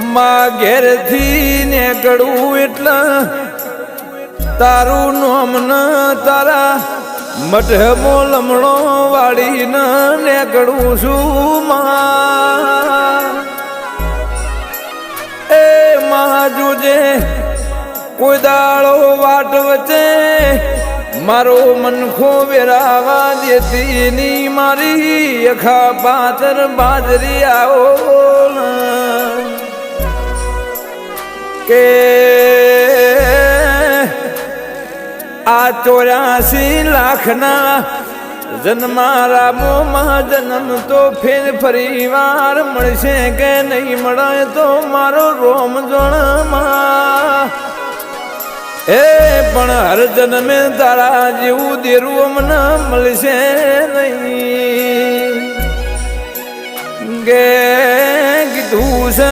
માં ઘેરથી નીકળું એટલે તારું નામ ન તારા મઢમો લમણો વાળીને નીકળું છું માં એ માં જોજે કોઈ દાળો વાટ વચ્ચે મારો મનખો વેરાવા દેતી ની મારી અખા પાતર બાજરી આવો કે આ 84 લાખના જન્મારામોમાં જન્મ તો ફેર ફરી વાર મળશે કે નહીં મળે તો મારો રોમ જોણમાં એ પણ હર જન્મે તારા જેવું દેરું અમને મળશે નહીં ગે કીધું છે